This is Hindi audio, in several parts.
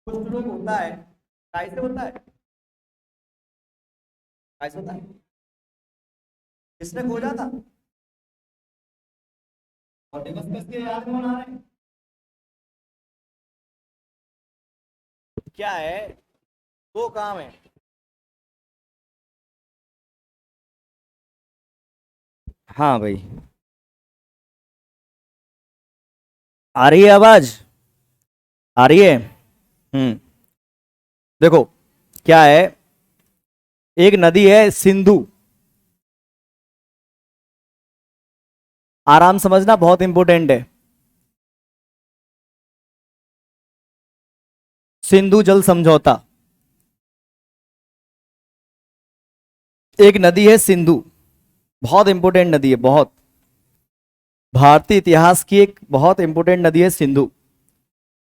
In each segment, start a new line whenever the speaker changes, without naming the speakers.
कुछ लोग होता है, कैसे होता है, कैसे होता है, किसने खोजा था और दिवस किसके याद में मना रहे हैं? क्या है, वो काम है। हाँ भाई, आ रही है आवाज, आ रही है। देखो क्या है, एक नदी है सिंधु। आराम समझना, बहुत इंपॉर्टेंट है। सिंधु जल समझौता, एक नदी है सिंधु, बहुत इंपॉर्टेंट नदी है, बहुत। भारतीय इतिहास की एक बहुत इंपॉर्टेंट नदी है सिंधु।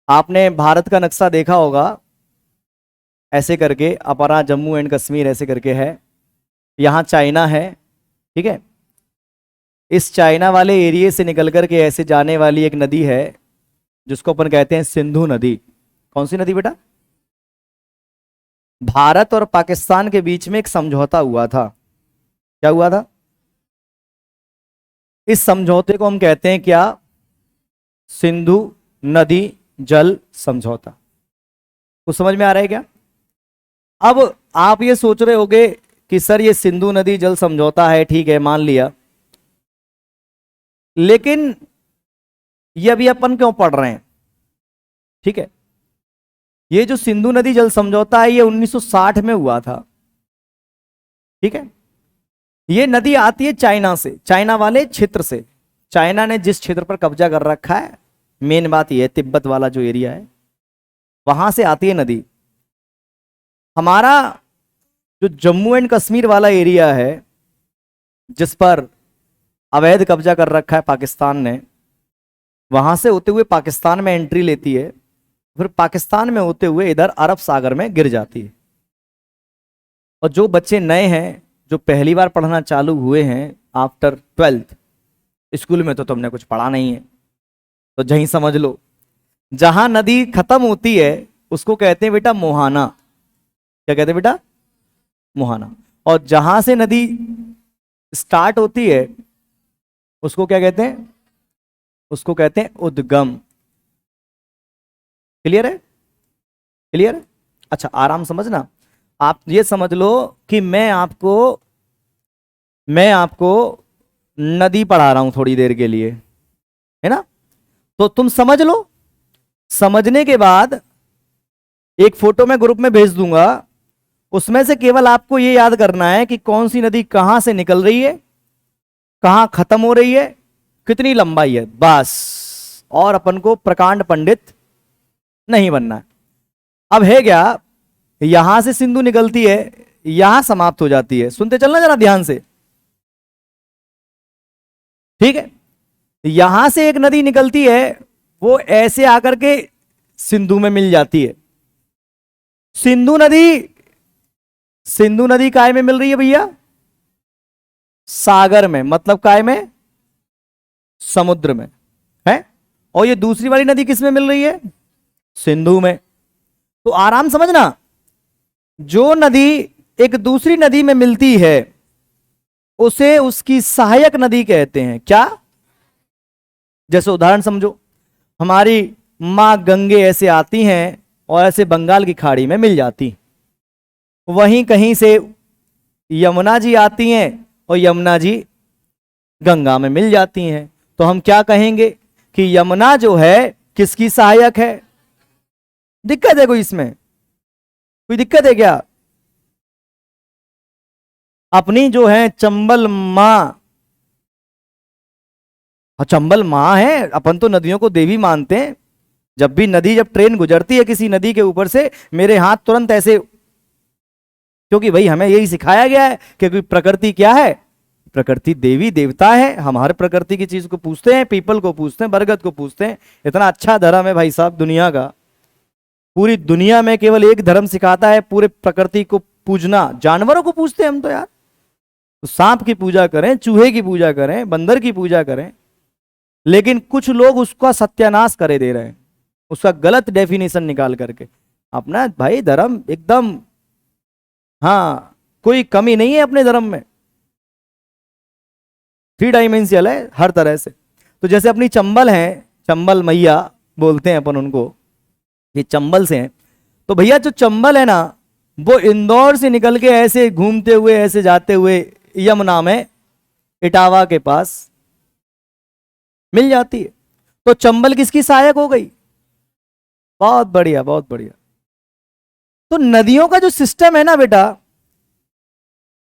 आपने भारत का नक्शा देखा होगा, ऐसे करके अपरा जम्मू एंड कश्मीर ऐसे करके है, यहाँ चाइना है, ठीक है। इस चाइना वाले एरिया से निकल करके ऐसे जाने वाली एक नदी है जिसको अपन कहते हैं सिंधु नदी। कौन सी नदी बेटा? भारत और पाकिस्तान के बीच में एक समझौता हुआ था। क्या हुआ था? इस समझौते को हम कहते हैं क्या? सिंधु नदी जल समझौता। कुछ समझ में आ रहा है क्या? अब आप ये सोच रहे होगे कि सर ये सिंधु नदी जल समझौता है, ठीक है मान लिया, लेकिन ये अभी अपन क्यों पढ़ रहे हैं? ठीक है, ये जो सिंधु नदी जल समझौता है ये 1960 में हुआ था, ठीक है। ये नदी आती है चाइना से, चाइना वाले क्षेत्र से। चाइना ने जिस क्षेत्र पर कब्जा कर रखा है, मेन बात ये है, तिब्बत वाला जो एरिया है वहां से आती है नदी। हमारा जो जम्मू एंड कश्मीर वाला एरिया है जिस पर अवैध कब्जा कर रखा है पाकिस्तान ने, वहां से होते हुए पाकिस्तान में एंट्री लेती है, फिर पाकिस्तान में होते हुए इधर अरब सागर में गिर जाती है। और जो बच्चे नए हैं, जो पहली बार पढ़ना चालू हुए हैं आफ्टर 12th, स्कूल में तो तुमने कुछ पढ़ा नहीं है, तो यहीं समझ लो, जहां नदी खत्म होती है उसको कहते हैं बेटा मोहाना। क्या कहते हैं बेटा? मोहाना। और जहां से नदी स्टार्ट होती है उसको क्या कहते हैं? उसको कहते हैं उद्गम। क्लियर है? क्लियर है? अच्छा, आराम समझना। आप ये समझ लो कि मैं आपको नदी पढ़ा रहा हूं थोड़ी देर के लिए, है ना? तो तुम समझ लो, समझने के बाद एक फोटो मैं ग्रुप में भेज दूंगा, उसमें से केवल आपको ये याद करना है कि कौन सी नदी कहां से निकल रही है, कहां खत्म हो रही है, कितनी लंबाई है, बस। और अपन को प्रकांड पंडित नहीं बनना है। अब है क्या, यहां से सिंधु निकलती है, यहां समाप्त हो जाती है। सुनते चलना जरा ध्यान से, ठीक है। यहां से एक नदी निकलती है, वो ऐसे आकर के सिंधु में मिल जाती है। सिंधु नदी, सिंधु नदी काय में मिल रही है भैया? सागर में, मतलब काय में? समुद्र में है। और ये दूसरी वाली नदी किस में मिल रही है? सिंधु में। तो आराम समझना, जो नदी एक दूसरी नदी में मिलती है उसे उसकी सहायक नदी कहते हैं। क्या? जैसे उदाहरण समझो, हमारी मां गंगे ऐसे आती हैं और ऐसे बंगाल की खाड़ी में मिल जाती, वहीं कहीं से यमुना जी आती हैं और यमुना जी गंगा में मिल जाती हैं। तो हम क्या कहेंगे कि यमुना जो है किसकी सहायक है? दिक्कत है कोई इसमें? कोई दिक्कत है क्या? अपनी जो है चंबल मां, चंबल मां है, अपन तो नदियों को देवी मानते हैं। जब भी नदी, जब ट्रेन गुजरती है किसी नदी के ऊपर से, मेरे हाथ तुरंत ऐसे, क्योंकि भाई हमें यही सिखाया गया है कि प्रकृति क्या है? प्रकृति देवी देवता है। हम हर प्रकृति की चीज को पूछते हैं, पीपल को पूछते हैं, बरगद को पूछते हैं। इतना अच्छा धर्म है भाई साहब दुनिया का, पूरी दुनिया में केवल एक धर्म सिखाता है पूरे प्रकृति को पूजना। जानवरों को पूछते हैं हम तो यार, तो सांप की पूजा करें, चूहे की पूजा करें, बंदर की पूजा करें, लेकिन कुछ लोग उसका सत्यानाश करे दे रहे हैं, उसका गलत डेफिनेशन निकाल करके। अपना भाई धर्म एकदम, हाँ कोई कमी नहीं है अपने धर्म में, 3 डाइमेंशनल है हर तरह से। तो जैसे अपनी चंबल है, चंबल मैया बोलते हैं अपन उनको, ये चंबल से हैं। तो भैया जो चंबल है ना, वो इंदौर से निकल के ऐसे घूमते हुए ऐसे जाते हुए यमुना में इटावा के पास मिल जाती है। तो चंबल किसकी सहायक हो गई? बहुत बढ़िया, बहुत बढ़िया। तो नदियों का जो सिस्टम है ना बेटा,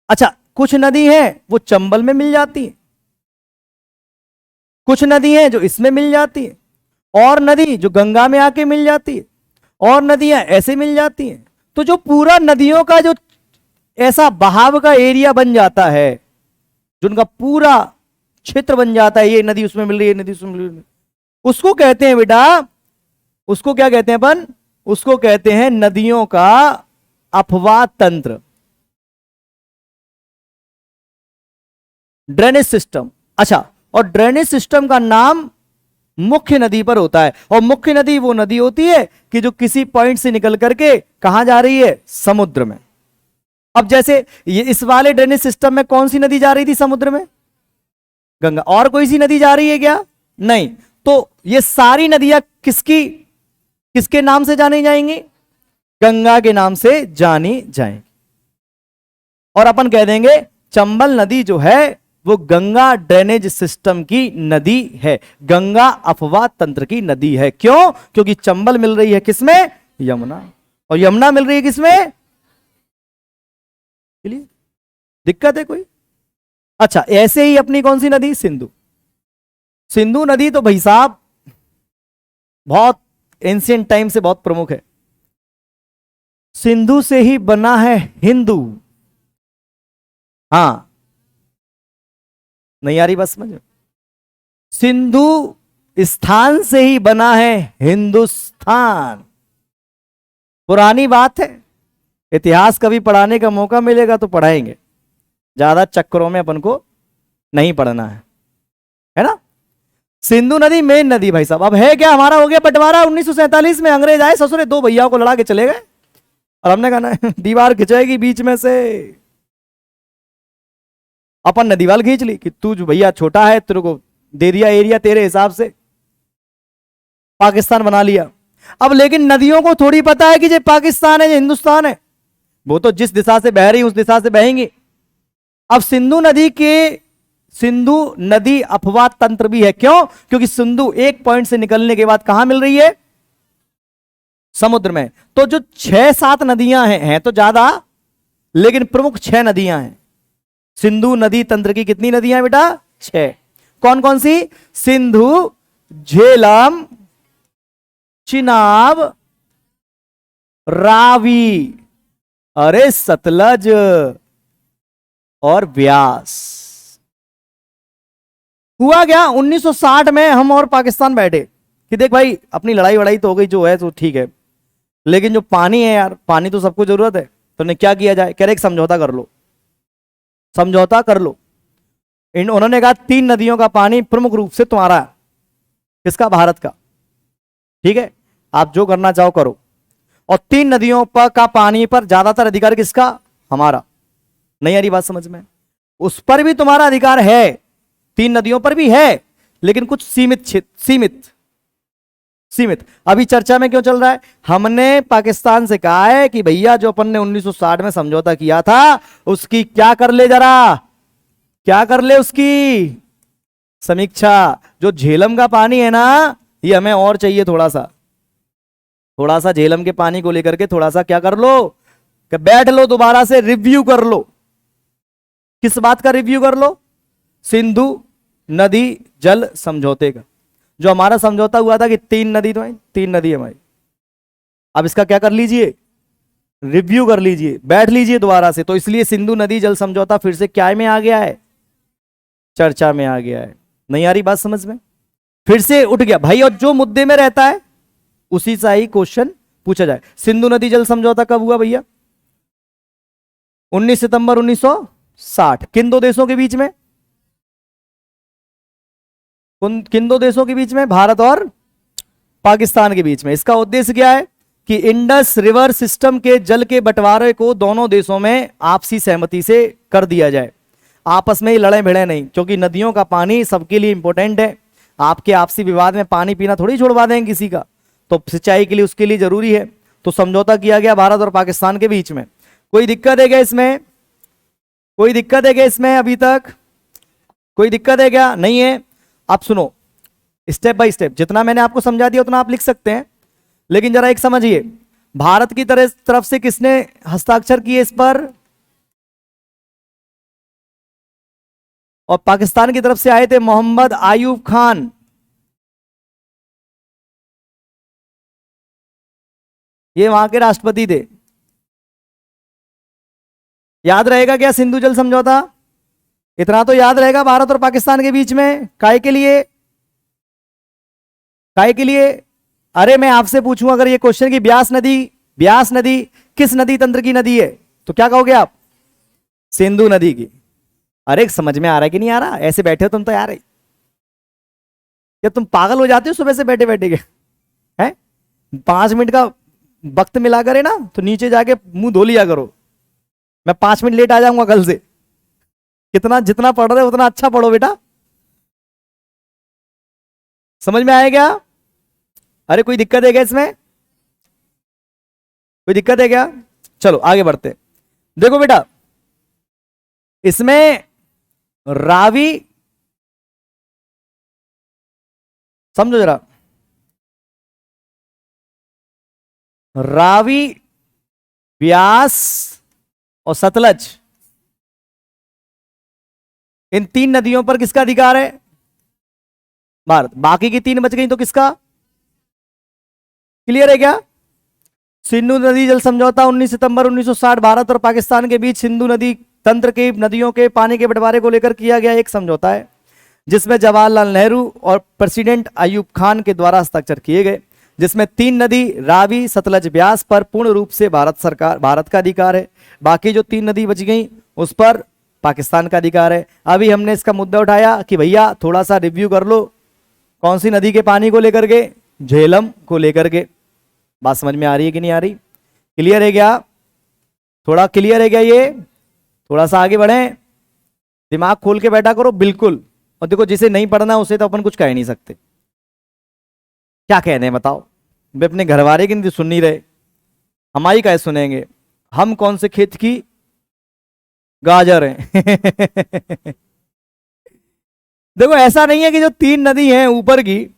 अच्छा कुछ नदी है वो चंबल में मिल जाती है, कुछ नदी है जो इसमें मिल जाती है, और नदी जो गंगा में आके मिल जाती है, और नदियां ऐसे मिल जाती हैं। तो जो पूरा नदियों का जो ऐसा बहाव का एरिया बन जाता है, जो उनका पूरा क्षेत्र बन जाता है, ये नदी उसमें मिल रही है, नदी उसमें मिल रही है, उसको कहते हैं बेटा, उसको क्या कहते हैं अपन? उसको कहते हैं नदियों का अपवाह तंत्र, ड्रेनेज सिस्टम। अच्छा, और ड्रेनेज सिस्टम का नाम मुख्य नदी पर होता है, और मुख्य नदी वो नदी होती है कि जो किसी पॉइंट से निकल करके कहां जा रही है? समुद्र में। अब जैसे ये इस वाले ड्रेनेज सिस्टम में कौन सी नदी जा रही थी समुद्र में? गंगा। और कोई सी नदी जा रही है क्या? नहीं। तो ये सारी नदियां किसकी, किसके नाम से जानी जाएंगी? गंगा के नाम से जानी जाएंगी। और अपन कह देंगे चंबल नदी जो है वो गंगा ड्रेनेज सिस्टम की नदी है, गंगा अपवाह तंत्र की नदी है। क्यों? क्योंकि चंबल मिल रही है किसमें? यमुना। और यमुना मिल रही है किसमें? दिक्कत है कोई? अच्छा, ऐसे ही अपनी कौन सी नदी? सिंधु। सिंधु नदी तो भाई साहब बहुत एंशिएंट टाइम से बहुत प्रमुख है। सिंधु से ही बना है हिंदू। हाँ, नहीं आ रही बस समझ? सिंधु स्थान से ही बना है हिंदुस्तान। पुरानी बात है, इतिहास कभी पढ़ाने का मौका मिलेगा तो पढ़ाएंगे, ज्यादा चक्करों में अपन को नहीं पढ़ना है ना। सिंधु नदी मेन नदी भाई साहब। अब है क्या, हमारा हो गया बंटवारा 1947 में, अंग्रेज आए ससुरे, 2 भैयाओं को लड़ा के चले गए, और हमने कहा दीवार खिंचाएगी बीच में से, अपन ने दीवार खींच ली कि तू जो भैया छोटा है, तेरे को दे दिया एरिया तेरे हिसाब से, पाकिस्तान बना लिया। अब लेकिन नदियों को थोड़ी पता है कि ये पाकिस्तान है ये हिंदुस्तान है, वो तो जिस दिशा से बह रही उस दिशा से बहेंगी। अब सिंधु नदी अपवाह तंत्र भी है। क्यों? क्योंकि सिंधु एक पॉइंट से निकलने के बाद कहां मिल रही है? समुद्र में। तो जो 6-7 नदियां हैं तो ज्यादा, लेकिन प्रमुख 6 नदियां हैं। सिंधु नदी तंत्र की कितनी नदियां हैं बेटा? 6। कौन कौन सी? सिंधु, झेलम, चिनाब, रावी, अरे सतलज और व्यास। हुआ क्या 1960 में, हम और पाकिस्तान बैठे कि देख भाई अपनी लड़ाई वड़ाई तो हो गई, जो है तो ठीक है, लेकिन जो पानी है यार, पानी तो सबको जरूरत है, तो ने क्या किया जाए? कह रहे एक समझौता कर लो, समझौता कर लो। उन्होंने कहा 3 नदियों का पानी प्रमुख रूप से तुम्हारा है। किसका? भारत का। ठीक है, आप जो करना चाहो करो। और 3 नदियों पर का पानी पर ज्यादातर अधिकार किसका? हमारा। नहीं आ रही बात समझ में? उस पर भी तुम्हारा अधिकार है, 3 नदियों पर भी है, लेकिन कुछ सीमित। अभी चर्चा में क्यों चल रहा है? हमने पाकिस्तान से कहा है कि भैया जो अपन ने 1960 में समझौता किया था उसकी क्या कर ले, जरा क्या कर ले उसकी समीक्षा। जो झेलम का पानी है ना, ये हमें और चाहिए थोड़ा सा झेलम के पानी को लेकर के थोड़ा सा क्या कर लो, कि बैठ लो, दोबारा से रिव्यू कर लो। किस बात का रिव्यू कर लो? सिंधु नदी जल समझौते का। जो हमारा समझौता हुआ था कि 3 नदी, तो 3 नदी हमारी, अब इसका क्या कर लीजिए? रिव्यू कर लीजिए, बैठ लीजिए दोबारा से। तो इसलिए सिंधु नदी जल समझौता फिर से क्या में आ गया है? चर्चा में आ गया है। नहीं आ रही बात समझ में? फिर से उठ गया भाई, और जो मुद्दे में रहता है उसी से ही क्वेश्चन पूछा जाए। सिंधु नदी जल समझौता कब हुआ भैया? 19 सितंबर 1960। किन 2 देशों के बीच में? किन 2 देशों के बीच में? भारत और पाकिस्तान के बीच में। इसका उद्देश्य क्या है? कि इंडस रिवर सिस्टम के जल के बंटवारे को दोनों देशों में आपसी सहमति से कर दिया जाए, आपस में ही लड़े भिड़े नहीं, क्योंकि नदियों का पानी सबके लिए इंपॉर्टेंट है। आपके आपसी विवाद में पानी पीना थोड़ी छोड़वा देंगे किसी का, तो सिंचाई के लिए उसके लिए जरूरी है। तो समझौता किया गया भारत और पाकिस्तान के बीच में। कोई दिक्कत है क्या इसमें? कोई दिक्कत है क्या इसमें? अभी तक कोई दिक्कत है क्या? नहीं है। अब सुनो, स्टेप बाय स्टेप, जितना मैंने आपको समझा दिया उतना आप लिख सकते हैं, लेकिन जरा एक समझिए, भारत की तरफ से किसने हस्ताक्षर किए इस पर, और पाकिस्तान की तरफ से आए थे मोहम्मद आयूब खान। ये वहां के राष्ट्रपति थे। याद रहेगा क्या सिंधु जल समझौता? इतना तो याद रहेगा, भारत और पाकिस्तान के बीच में। काय के लिए? काय के लिए? अरे मैं आपसे पूछूं अगर ये क्वेश्चन की ब्यास नदी किस नदी तंत्र की नदी है, तो क्या कहोगे आप? सिंधु नदी की। अरे समझ में आ रहा है कि नहीं आ रहा? ऐसे बैठे हो तुम तो यार, क्या तुम पागल हो जाते हो सुबह से बैठे बैठे के? हैं 5 मिनट का वक्त मिला करे ना, तो नीचे जाके मुंह धो लिया करो। मैं 5 मिनट लेट आ जाऊंगा कल से। कितना जितना पढ़ रहे हो उतना अच्छा पढ़ो बेटा। समझ में आएगा? अरे कोई दिक्कत है क्या इसमें? कोई दिक्कत है क्या? चलो आगे बढ़ते। देखो बेटा, इसमें रावी, समझो जरा, रावी, व्यास और सतलज, इन 3 नदियों पर किसका अधिकार है? भारत। बाकी की 3 बच गई तो किसका? क्लियर है क्या? सिंधु नदी जल समझौता 19 सितंबर 1960 भारत और पाकिस्तान के बीच सिंधु नदी तंत्र की नदियों के पानी के बंटवारे को लेकर किया गया एक समझौता है, जिसमें जवाहरलाल नेहरू और प्रेसिडेंट अयूब खान के द्वारा हस्ताक्षर किए गए, जिसमें 3 नदी रावी, सतलज, ब्यास पर पूर्ण रूप से भारत का अधिकार है। बाकी जो 3 नदी बच गई उस पर पाकिस्तान का अधिकार है। अभी हमने इसका मुद्दा उठाया कि भैया थोड़ा सा रिव्यू कर लो, कौन सी नदी के पानी को लेकर के? झेलम को लेकर के। बात समझ में आ रही है कि नहीं आ रही? क्लियर है क्या? थोड़ा क्लियर है क्या? ये थोड़ा सा आगे बढ़े, दिमाग खोल के बैठा करो बिल्कुल। और देखो, जिसे नहीं पढ़ना उसे तो अपन कुछ कह नहीं सकते। क्या कहने हैं बताओ? वे अपने घरवाले की नहीं सुन नहीं रहे, हमारी क्या सुनेंगे? हम कौन से खेत की गाजर हैं? देखो, ऐसा नहीं है कि जो 3 नदी हैं ऊपर की,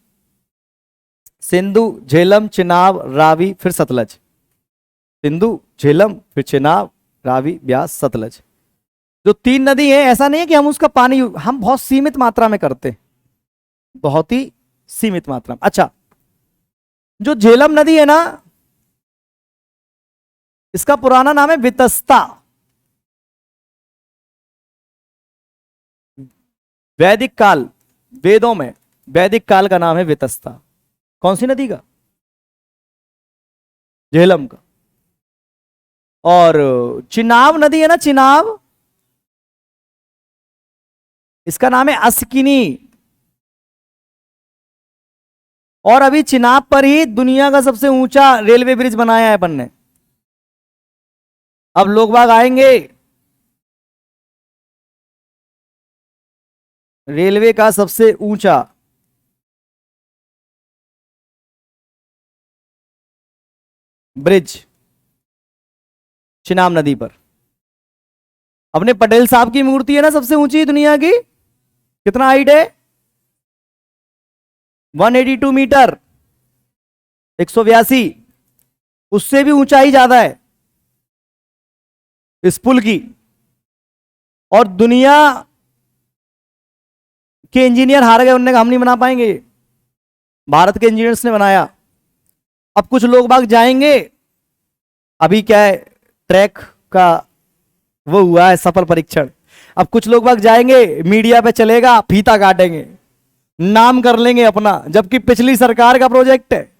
सिंधु, झेलम, चिनाब, रावी, फिर सतलज। सिंधु, झेलम, फिर चिनाब, रावी, ब्यास, सतलज, जो 3 नदी हैं, ऐसा नहीं है कि हम उसका पानी हम बहुत सीमित मात्रा में करते हैं, बहुत ही सीमित मात्रा में। अच्छा, जो झेलम नदी है ना, इसका पुराना नाम है वितस्ता। वैदिक काल, वेदों में वैदिक काल का नाम है वितस्ता। कौन सी नदी का? झेलम का। और चिनाब नदी है ना, चिनाब, इसका नाम है अस्किनी। और अभी चिनाब पर ही दुनिया का सबसे ऊंचा रेलवे ब्रिज बनाया है अपन ने। अब लोग बाग आएंगे, रेलवे का सबसे ऊंचा ब्रिज चिनाब नदी पर। अपने पटेल साहब की मूर्ति है ना सबसे ऊंची दुनिया की, कितना हाइट है? 182 मीटर, 182। उससे भी ऊंचाई ज्यादा है इस पुल की। और दुनिया के इंजीनियर हार गए, उन्होंने कहा हम नहीं बना पाएंगे, भारत के इंजीनियर्स ने बनाया। अब कुछ लोग बाग जाएंगे, अभी क्या है, ट्रैक का वो हुआ है सफल परीक्षण। अब कुछ लोग बाग जाएंगे, मीडिया पे चलेगा, फीता काटेंगे, नाम कर लेंगे अपना, जबकि पिछली सरकार का प्रोजेक्ट है।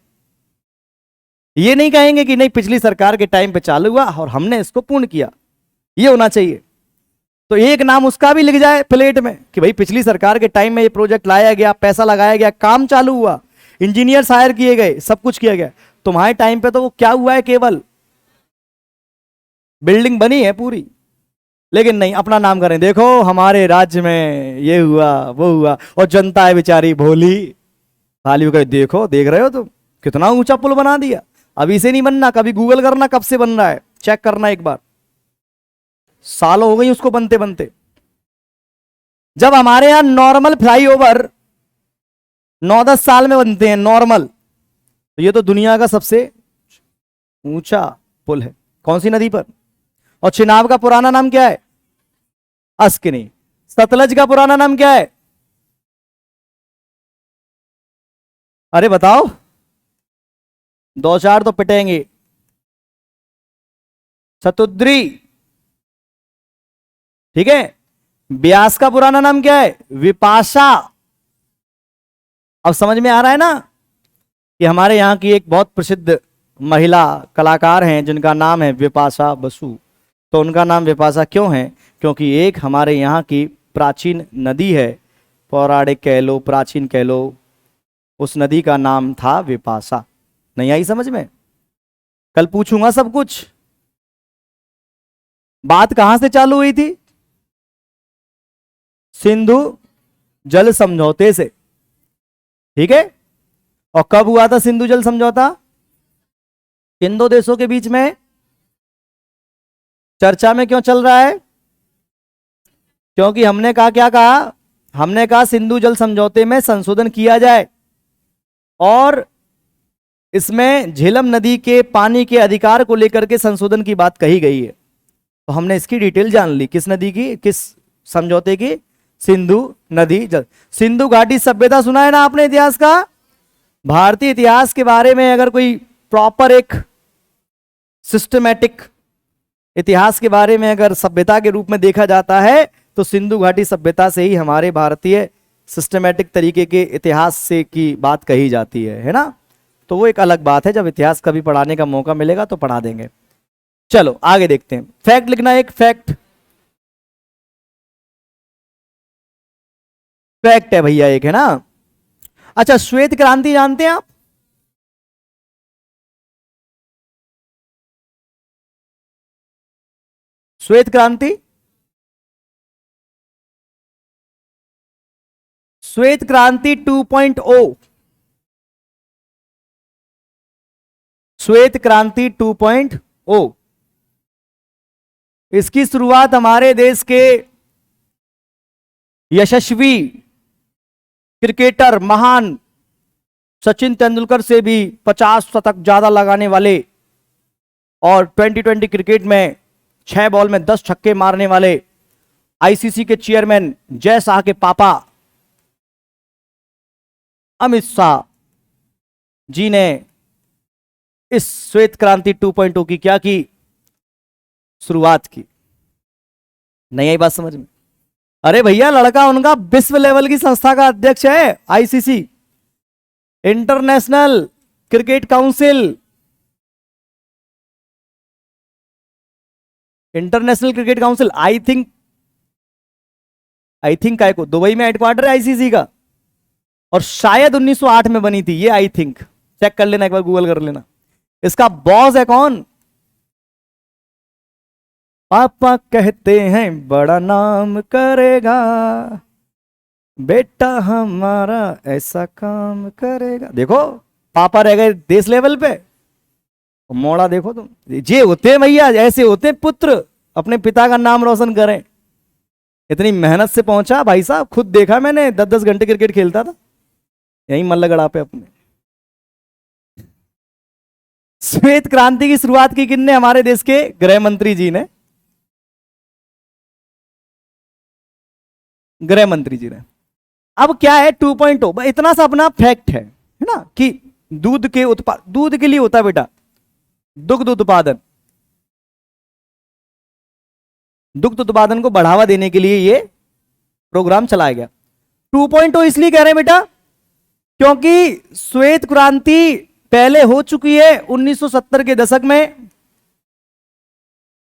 ये नहीं कहेंगे कि नहीं पिछली सरकार के टाइम पे चालू हुआ और हमने इसको पूर्ण किया। ये होना चाहिए। तो एक नाम उसका भी लिख जाए प्लेट में कि भाई पिछली सरकार के टाइम में ये प्रोजेक्ट लाया गया, पैसा लगाया गया, काम चालू हुआ, इंजीनियर्स हायर किए गए, सब कुछ किया गया। तुम्हारे टाइम पे तो वो क्या हुआ है, केवल बिल्डिंग बनी है पूरी, लेकिन नहीं, अपना नाम करें, देखो हमारे राज्य में ये हुआ वो हुआ, और जनता है बेचारी भोली भाली, कहे देखो, देख रहे हो तुम कितना ऊंचा पुल बना दिया, अभी से नहीं बनना, कभी गूगल करना कब से बन रहा है, चेक करना एक बार, सालों हो गई उसको बनते बनते। जब हमारे यहां नॉर्मल फ्लाईओवर 9-10 साल में बनते हैं नॉर्मल, तो ये तो दुनिया का सबसे ऊंचा पुल है। कौन सी नदी पर? और चिनाब का पुराना नाम क्या है? अस्किनी। सतलज का पुराना नाम क्या है? अरे बताओ, 2-4 तो पिटेंगे। सतुद्री, ठीक है। ब्यास का पुराना नाम क्या है? विपाशा। अब समझ में आ रहा है ना कि हमारे यहां की एक बहुत प्रसिद्ध महिला कलाकार हैं जिनका नाम है विपाशा बसु। तो उनका नाम विपाशा क्यों है? क्योंकि एक हमारे यहाँ की प्राचीन नदी है, पौराणिक कह लो, प्राचीन कह लो, उस नदी का नाम था विपाशा। नहीं आई समझ में? कल पूछूंगा सब कुछ। बात कहां से चालू हुई थी? सिंधु जल समझौते से, ठीक है। और कब हुआ था सिंधु जल समझौता? किन दो देशों के बीच में? चर्चा में क्यों चल रहा है? क्योंकि हमने कहा, क्या कहा? हमने कहा सिंधु जल समझौते में संशोधन किया जाए और इसमें झेलम नदी के पानी के अधिकार को लेकर के संशोधन की बात कही गई है। तो हमने इसकी डिटेल जान ली। किस नदी की, किस समझौते की? सिंधु नदी जल। सिंधु घाटी सभ्यता सुना है ना आपने इतिहास का? भारतीय इतिहास के बारे में अगर कोई प्रॉपर एक सिस्टमैटिक इतिहास के बारे में अगर सभ्यता के रूप में देखा जाता है तो सिंधु घाटी सभ्यता से ही हमारे भारतीय सिस्टमैटिक तरीके के इतिहास से की बात कही जाती है ना। तो वो एक अलग बात है, जब इतिहास कभी पढ़ाने का मौका मिलेगा तो पढ़ा देंगे। चलो आगे देखते हैं। फैक्ट लिखना, एक फैक्ट, फैक्ट है भैया एक, है ना। अच्छा, श्वेत क्रांति जानते हैं आप? श्वेत क्रांति, श्वेत क्रांति 2.0, श्वेत क्रांति 2.0, इसकी शुरुआत हमारे देश के यशस्वी क्रिकेटर महान सचिन तेंदुलकर से भी 50 शतक ज्यादा लगाने वाले और 2020 क्रिकेट में 6 बॉल में 10 छक्के मारने वाले आईसीसी के चेयरमैन जय शाह के पापा अमित शाह जी ने इस श्वेत क्रांति 2.0 की क्या की? शुरुआत की। नहीं आई बात समझ में? अरे भैया, लड़का उनका विश्व लेवल की संस्था का अध्यक्ष है, ICC, international cricket council, international cricket council. I think काय को दुबई में हेडक्वार्टर है आईसीसी का, और शायद 1908 में बनी थी ये, आई थिंक। चेक कर लेना एक बार, गूगल कर लेना। इसका बॉस है कौन? पापा कहते हैं बड़ा नाम करेगा, बेटा हमारा ऐसा काम करेगा। देखो, पापा रह गए देश लेवल पे, मोड़ा देखो तुम। ये होते भैया, ऐसे होते पुत्र, अपने पिता का नाम रोशन करें। इतनी मेहनत से पहुंचा भाई साहब, खुद देखा मैंने, 10-10 घंटे क्रिकेट खेलता था यहीं मल्लगढ़ा पे अपने। श्वेत क्रांति की शुरुआत की किसने? हमारे देश के गृह मंत्री जी ने, गृह मंत्री जी ने। अब क्या है 2.0, इतना सा अपना फैक्ट है ना, कि दूध के उत्पाद, दूध के लिए होता है बेटा दुग्ध उत्पादन, दुग्ध उत्पादन को बढ़ावा देने के लिए ये प्रोग्राम चलाया गया। 2.0 इसलिए कह रहे हैं बेटा क्योंकि श्वेत क्रांति पहले हो चुकी है, 1970 के दशक में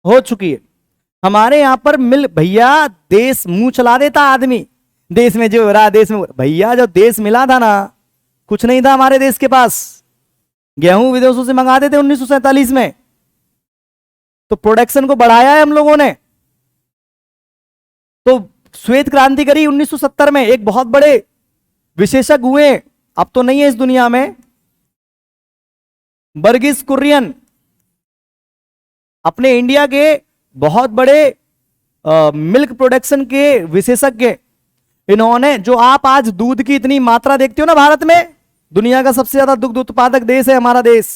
हो चुकी है। हमारे यहां पर मिल भैया, देश मुंह चला देता आदमी, देश में जो हो रहा, देश में भैया जो देश मिला था ना, कुछ नहीं था हमारे देश के पास। गेहूं विदेशों से मंगाते थे 1947 में, तो प्रोडक्शन को बढ़ाया है हम लोगों ने। तो श्वेत क्रांति करी 1970 में, एक बहुत बड़े विशेषज्ञ हुए, अब तो नहीं है इस दुनिया में, वर्गीस कुरियन, अपने इंडिया के बहुत बड़े मिल्क प्रोडक्शन के विशेषज्ञ। इन्होंने, जो आप आज दूध की इतनी मात्रा देखते हो ना भारत में, दुनिया का सबसे ज्यादा दुग्ध उत्पादक देश है हमारा देश,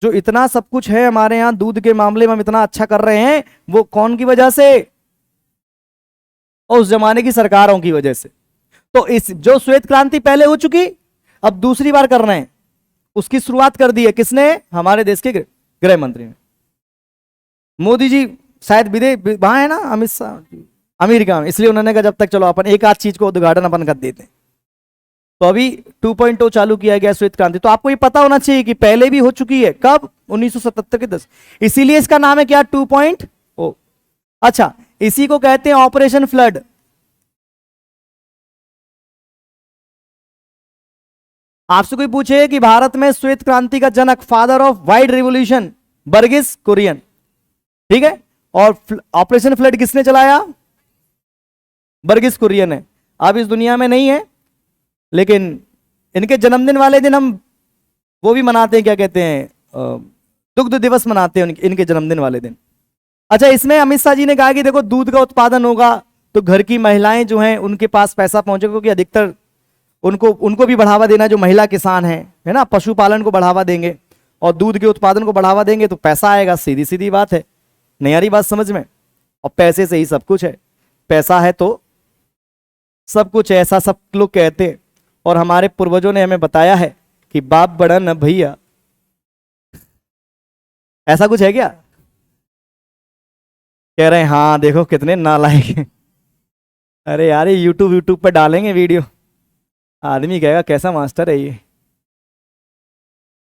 जो इतना सब कुछ है हमारे यहां दूध के मामले में हम इतना अच्छा कर रहे हैं, वो कौन की वजह से? और उस जमाने की सरकारों की वजह से। तो इस जो श्वेत क्रांति पहले हो चुकी, अब दूसरी बार कर रहे हैं, उसकी शुरुआत कर दी है किसने? हमारे देश के गृह मंत्री ने, मोदी जी। शायद विदेश वहां है ना अमित शाह, अमेरिका में, इसलिए उन्होंने कहा जब तक चलो अपन एक आध चीज को उद्घाटन अपन कर देते हैं। तो अभी 2.0 चालू किया गया श्वेत क्रांति। तो आपको ये पता होना चाहिए कि पहले भी हो चुकी है, कब? 1977 के 10, इसीलिए इसका नाम है क्या? 2.0। अच्छा, इसी को कहते हैं ऑपरेशन फ्लड। आपसे कोई पूछे कि भारत में श्वेत क्रांति का जनक, father of white revolution, Verghese Kurien, ठीक है। और ऑपरेशन फ्लड किसने चलाया? वर्गीस कुरियन है। अब इस दुनिया में नहीं है, लेकिन इनके जन्मदिन वाले दिन हम वो भी मनाते हैं, क्या कहते हैं, दुग्ध दिवस मनाते हैं इनके जन्मदिन वाले दिन। अच्छा, इसमें अमित शाह जी ने कहा कि देखो दूध का उत्पादन होगा तो घर की महिलाएं जो हैं उनके पास पैसा पहुंचेगा, क्योंकि अधिकतर उनको भी बढ़ावा देना, जो महिला किसान है ना, पशुपालन को बढ़ावा देंगे और दूध के उत्पादन को बढ़ावा देंगे तो पैसा आएगा। सीधी सीधी बात है, नयारी बात समझ में। और पैसे से ही सब कुछ है, पैसा है तो सब कुछ है, ऐसा सब लोग कहते हैं। और हमारे पूर्वजों ने हमें बताया है कि बाप बड़ा न भैया, ऐसा कुछ है क्या? कह रहे हैं हाँ देखो कितने नालायक हैं। अरे यार ये यूट्यूब पे डालेंगे वीडियो, आदमी कहेगा कैसा मास्टर है ये।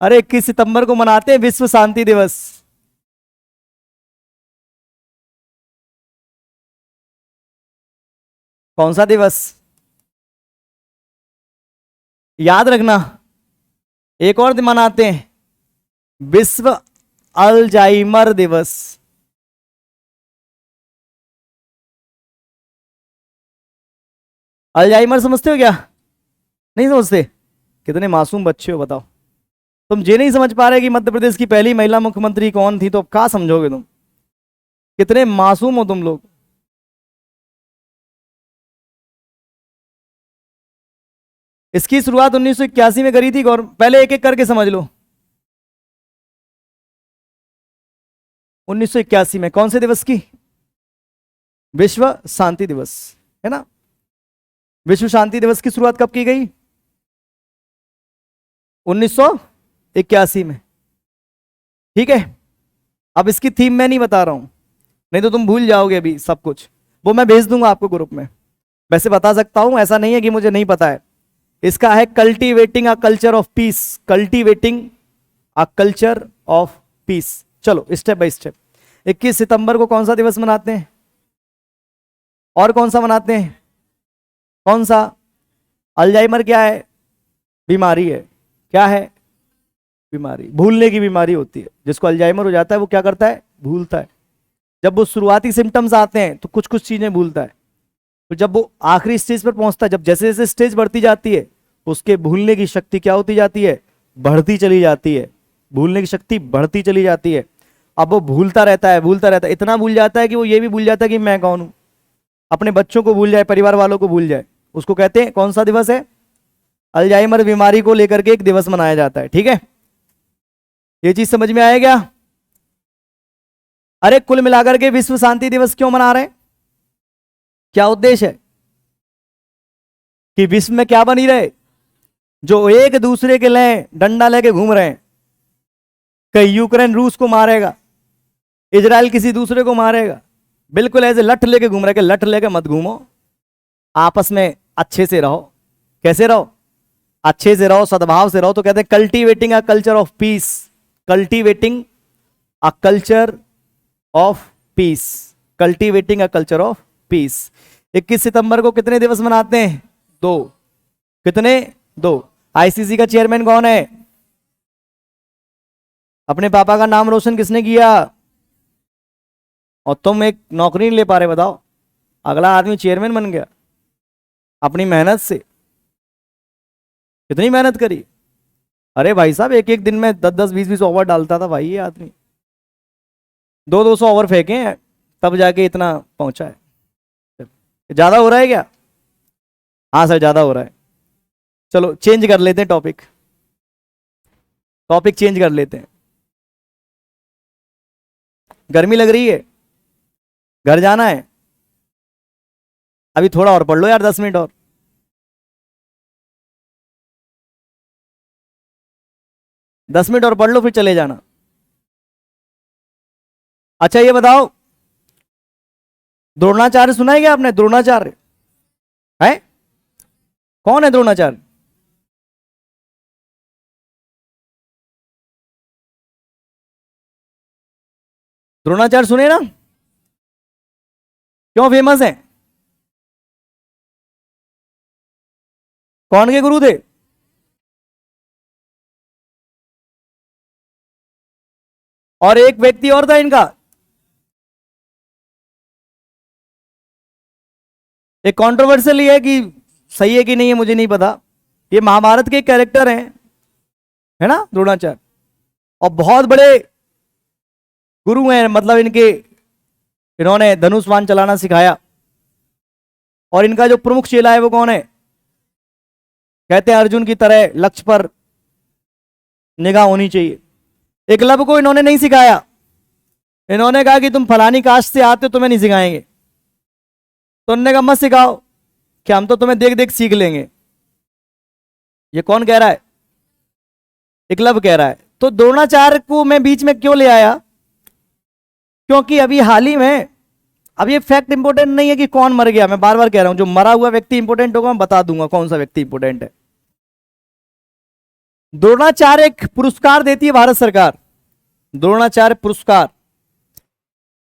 अरे 21 सितंबर को मनाते हैं विश्व शांति दिवस। कौन सा दिवस? याद रखना, एक और दिन मनाते हैं, विश्व अल्जाइमर दिवस। अल्जाइमर समझते हो क्या? नहीं समझते? कितने मासूम बच्चे हो बताओ। तुम ये नहीं समझ पा रहे कि मध्य प्रदेश की पहली महिला मुख्यमंत्री कौन थी, तो अब क्या समझोगे तुम? कितने मासूम हो तुम लोग। इसकी शुरुआत 1981 में करी थी पहले एक एक करके समझ लो। 1981 में कौन से दिवस की? विश्व शांति दिवस, है ना। विश्व शांति दिवस की शुरुआत कब की गई? 1981 में, ठीक है। अब इसकी थीम मैं नहीं बता रहा हूं, नहीं तो तुम भूल जाओगे अभी सब कुछ, वो मैं भेज दूंगा आपको ग्रुप में। वैसे बता सकता हूं, ऐसा नहीं है कि मुझे नहीं पता है। इसका है cultivating a culture of peace, cultivating a culture of peace. चलो स्टेप बाय स्टेप। 21 सितंबर को कौन सा दिवस मनाते हैं? और कौन सा मनाते हैं? कौन सा? अल्जाइमर क्या है? बीमारी है। क्या है? बीमारी, भूलने की बीमारी होती है। जिसको अल्जाइमर हो जाता है वो क्या करता है? भूलता है। जब वो शुरुआती सिम्टम्स आते हैं तो कुछ कुछ चीजें भूलता है, तो जब वो आखिरी स्टेज पर पहुंचता है, जब जैसे जैसे स्टेज बढ़ती जाती है, उसके भूलने की शक्ति क्या होती जाती है? बढ़ती चली जाती है। भूलने की शक्ति बढ़ती चली जाती है। अब वो भूलता रहता है, भूलता रहता है, इतना भूल जाता है कि वो ये भी भूल जाता है कि मैं कौन हूं। अपने बच्चों को भूल जाए, परिवार वालों को भूल जाए। उसको कहते हैं, कौन सा दिवस है? अल्जाइमर बीमारी को लेकर के एक दिवस मनाया जाता है, ठीक है। ये चीज समझ में आएगा? अरे कुल मिलाकर के विश्व शांति दिवस क्यों मना रहे हैं? क्या उद्देश्य है? कि विश्व में क्या बनी रहे? जो एक दूसरे के लिए डंडा लेके घूम रहे हैं, कहीं यूक्रेन रूस को मारेगा, इजराइल किसी दूसरे को मारेगा, बिल्कुल ऐसे लठ लेके घूम रहे। कि लठ लेके मत घूमो, आपस में अच्छे से रहो। कैसे रहो? अच्छे से रहो, सद्भाव से रहो। तो कहते हैं cultivating a culture of peace, cultivating a culture of peace, cultivating a culture of peace. 21 सितंबर को कितने दिवस मनाते हैं? 2। कितने? 2। आईसीसी का चेयरमैन कौन है? अपने पापा का नाम रोशन किसने किया? और तुम एक नौकरी नहीं ले पा रहे, बताओ। अगला आदमी चेयरमैन बन गया अपनी मेहनत से। कितनी मेहनत करी। अरे भाई साहब, एक एक दिन में 10-10 20-20 ओवर डालता था भाई ये आदमी। 200-200 ओवर फेंके हैं तब जाके इतना पहुंचा है। ज्यादा हो रहा है क्या? हाँ सर, ज्यादा हो रहा है। चलो चेंज कर लेते हैं टॉपिक। टॉपिक चेंज कर लेते हैं। गर्मी लग रही है, घर जाना है। अभी थोड़ा और पढ़ लो यार, 10 मिनट और। दस मिनट और पढ़ लो फिर चले जाना। अच्छा ये बताओ, द्रोणाचार्य सुना है क्या आपने? द्रोणाचार्य है कौन है? द्रोणाचार्य द्रोणाचार्य सुने ना? क्यों फेमस है? कौन के गुरु थे? और एक व्यक्ति और था इनका, एक कंट्रोवर्शियल है कि सही है कि नहीं है मुझे नहीं पता। ये महाभारत के कैरेक्टर हैं, है ना, द्रोणाचार्य। और बहुत बड़े गुरु हैं, मतलब इनके, इन्होंने धनुष बाण चलाना सिखाया। और इनका जो प्रमुख चेला है वो कौन है? कहते हैं अर्जुन की तरह लक्ष्य पर निगाह होनी चाहिए। एकलव्य को इन्होंने नहीं सिखाया। इन्होंने कहा कि तुम फलानी कास्ट से आते हो, तुम्हें नहीं सिखाएंगे। तो उन्होंने कहा मत सिखाओ, कि हम तो तुम्हें देख देख सीख लेंगे। ये कौन कह रहा है? एकलव्य कह रहा है। तो द्रोणाचार्य को मैं बीच में क्यों ले आया? क्योंकि अभी हाल ही में, अब ये फैक्ट इंपोर्टेंट नहीं है कि कौन मर गया, मैं बार बार कह रहा हूं, जो मरा हुआ व्यक्ति इंपोर्टेंट होगा मैं बता दूंगा कौन सा व्यक्ति इंपोर्टेंट है। द्रोणाचार्य एक पुरस्कार देती है भारत सरकार, द्रोणाचार्य पुरस्कार।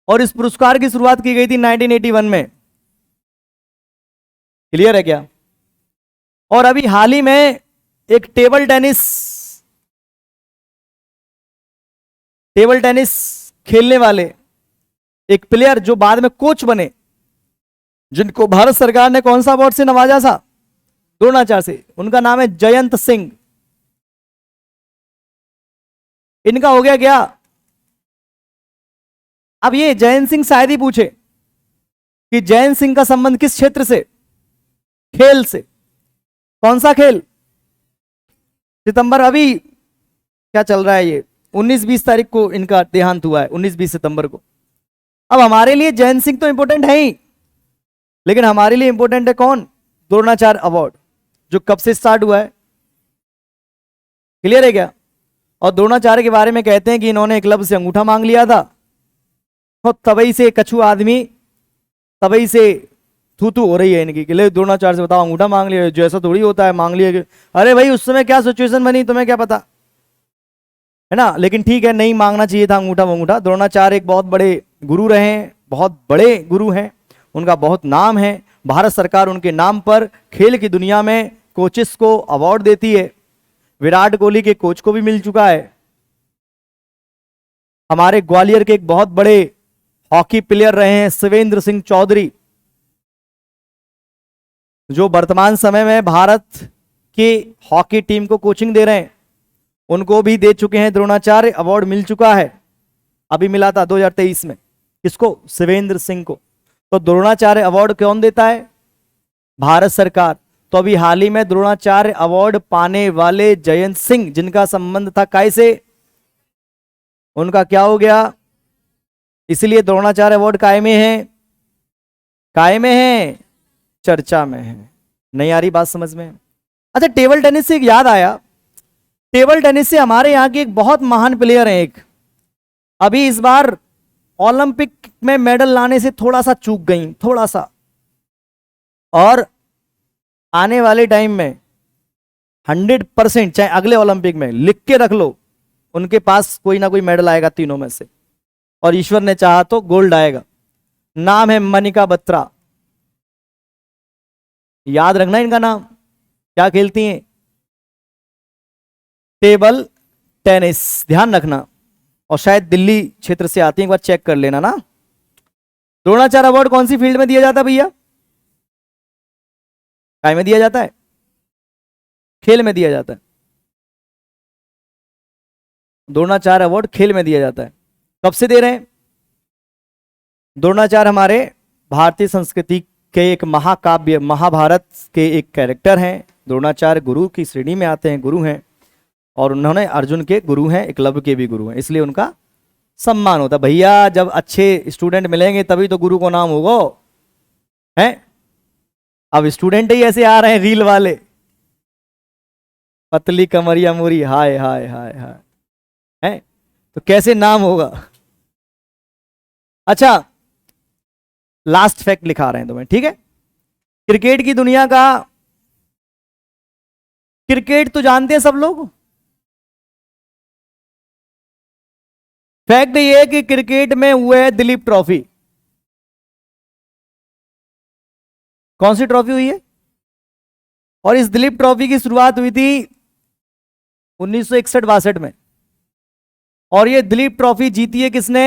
और इस पुरस्कार की शुरुआत की गई थी 1981 में। क्लियर है क्या? और अभी हाल ही में एक टेबल टेनिस खेलने वाले एक प्लेयर जो बाद में कोच बने, जिनको भारत सरकार ने कौन सा अवार्ड से नवाजा था? द्रोणाचार्य से। उनका नाम है जयंत सिंह। इनका हो गया क्या? अब ये जयंत सिंह शायद ही पूछे कि जयंत सिंह का संबंध किस क्षेत्र से? खेल से। कौन सा खेल? सितंबर, अभी क्या चल रहा है ये, 19-20 तारीख को इनका देहांत हुआ है, 19-20 सितंबर को। अब हमारे लिए जयंत सिंह तो इंपॉर्टेंट है ही, लेकिन हमारे लिए इंपॉर्टेंट है कौन? द्रोणाचार्य अवार्ड, जो कब से स्टार्ट हुआ है। क्लियर है क्या? और द्रोणाचार्य के बारे में कहते हैं कि इन्होंने एकलव्य से अंगूठा मांग लिया था, और तबई से कछु आदमी, तबई से थू थू हो रही है इनकी कि ले द्रोणाचार्य से बताओ अंगूठा मांग लिया, जैसा थोड़ी होता है मांग लिया। अरे भाई उस समय क्या सिचुएशन बनी तुम्हें क्या पता, है ना। लेकिन ठीक है, नहीं मांगना चाहिए था अंगूठा वंगूठा। द्रोणाचार्य एक बहुत बड़े गुरु रहे हैं, बहुत बड़े गुरु हैं, उनका बहुत नाम है। भारत सरकार उनके नाम पर खेल की दुनिया में कोचेस को अवार्ड देती है। विराट कोहली के कोच को भी मिल चुका है। हमारे ग्वालियर के एक बहुत बड़े हॉकी प्लेयर रहे हैं शिवेंद्र सिंह चौधरी, जो वर्तमान समय में भारत की हॉकी टीम को कोचिंग दे रहे हैं, उनको भी दे चुके हैं द्रोणाचार्य अवार्ड, मिल चुका है। अभी मिला था 2023 में। किसको? शिवेंद्र सिंह को। तो द्रोणाचार्य अवार्ड कौन देता है? भारत सरकार। तो अभी हाल ही में द्रोणाचार्य अवार्ड पाने वाले जयंत सिंह, जिनका संबंध था काय से, उनका क्या हो गया? इसलिए द्रोणाचार्य अवार्ड काय में है? काय में है? चर्चा में है। नहीं आ रही बात समझ में? अच्छा, टेबल टेनिस से एक याद आया, टेबल टेनिस से हमारे यहाँ के एक बहुत महान प्लेयर हैं, एक अभी इस बार ओलंपिक में मेडल लाने से थोड़ा सा चूक गई, थोड़ा सा। और आने वाले टाइम में 100%, चाहे अगले ओलंपिक में, लिख के रख लो, उनके पास कोई ना कोई मेडल आएगा तीनों में से, और ईश्वर ने चाहा तो गोल्ड आएगा। नाम है मनिका बत्रा। याद रखना इनका नाम। क्या खेलती हैं? टेबल टेनिस, ध्यान रखना। और शायद दिल्ली क्षेत्र से आती हैं, एक बार चेक कर लेना ना। द्रोणाचार्य अवार्ड कौन सी फील्ड में दिया जाता है भैया? काय में दिया जाता है? खेल में दिया जाता है। द्रोणाचार्य अवार्ड खेल में दिया जाता है। कब से दे रहे हैं? द्रोणाचार्य हमारे भारतीय संस्कृति के एक महाकाव्य महाभारत के एक कैरेक्टर हैं। द्रोणाचार्य गुरु की श्रेणी में आते हैं, गुरु हैं, और उन्होंने अर्जुन के गुरु हैं, एकलव्य के भी गुरु हैं, इसलिए उनका सम्मान होता है। भैया जब अच्छे स्टूडेंट मिलेंगे तभी तो गुरु को नाम होगा, हैं? अब स्टूडेंट ही ऐसे आ रहे हैं रील वाले, पतली कमरिया मुरी, हाय हाय हाय हाय, हैं? तो कैसे नाम होगा? अच्छा, लास्ट फैक्ट लिखा रहे हैं तुम्हें, ठीक है? क्रिकेट की दुनिया का, क्रिकेट तो जानते हैं सब लोग। फैक्ट ये है कि क्रिकेट में हुए है दिलीप ट्रॉफी। कौन सी ट्रॉफी हुई है? और इस दिलीप ट्रॉफी की शुरुआत हुई थी 1961-62 में। और ये दिलीप ट्रॉफी जीती है किसने?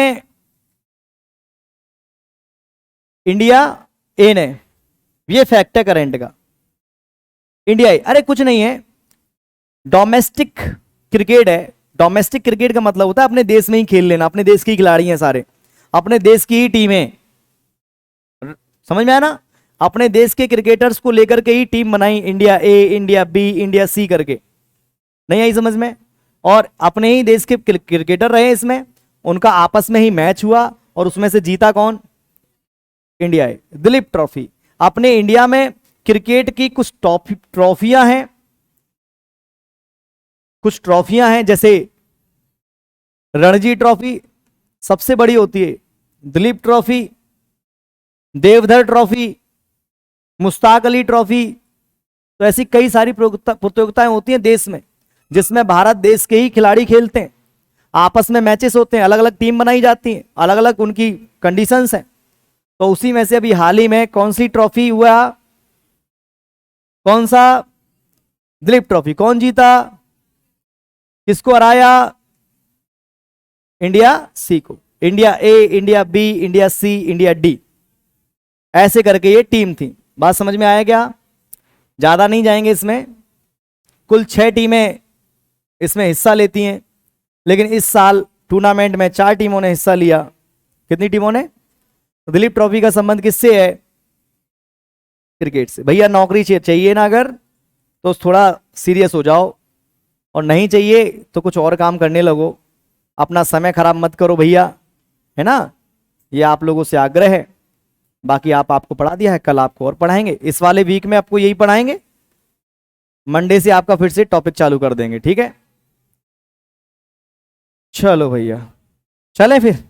इंडिया ए ने। ये फैक्ट है करंट का। इंडिया ए, अरे कुछ नहीं है, डोमेस्टिक क्रिकेट है। डोमेस्टिक क्रिकेट का मतलब होता है अपने देश में ही खेल लेना, अपने देश के ही खिलाड़ी हैं सारे, अपने देश की ही टीमें, समझ में आया ना? अपने देश के क्रिकेटर्स को लेकर के ही टीम बनाई, India A, India B, India सी करके। नहीं आई समझ में? और अपने ही देश के क्रिकेटर रहे इसमें, उनका आपस में ही मैच हुआ और उसमें से जीता कौन? इंडिया ए। दिलीप ट्रॉफी। अपने इंडिया में क्रिकेट की कुछ ट्रॉफियां हैं, कुछ ट्रॉफियां हैं, जैसे रणजी ट्रॉफी सबसे बड़ी होती है, Dilip trophy, Deodhar trophy, Mushtaq Ali trophy. तो ऐसी कई सारी प्रतियोगिताएं होती हैं देश में, जिसमें भारत देश के ही खिलाड़ी खेलते हैं, आपस में मैचेस होते हैं, अलग अलग टीम बनाई जाती हैं, अलग अलग उनकी कंडीशंस हैं। तो उसी में से अभी हाल ही में कौन सी ट्रॉफी हुआ? कौन सा? दिलीप ट्रॉफी। कौन जीता? किसको हराया? इंडिया सी को। India A, India B, India C, India D, ऐसे करके ये टीम थी। बात समझ में आया क्या? ज्यादा नहीं जाएंगे इसमें। कुल 6 टीमें इसमें हिस्सा लेती हैं, लेकिन इस साल टूर्नामेंट में 4 टीमों ने हिस्सा लिया। कितनी टीमों ने? दिलीप ट्रॉफी का संबंध किससे है? क्रिकेट से। भैया नौकरी चाहिए ना अगर, तो थोड़ा सीरियस हो जाओ, और नहीं चाहिए तो कुछ और काम करने लगो, अपना समय खराब मत करो भैया, है ना? ये आप लोगों से आग्रह है। बाकी आपको पढ़ा दिया है, कल आपको और पढ़ाएंगे। इस वाले वीक में आपको यही पढ़ाएंगे, मंडे से आपका फिर से टॉपिक चालू कर देंगे, ठीक है? चलो भैया, चलें फिर।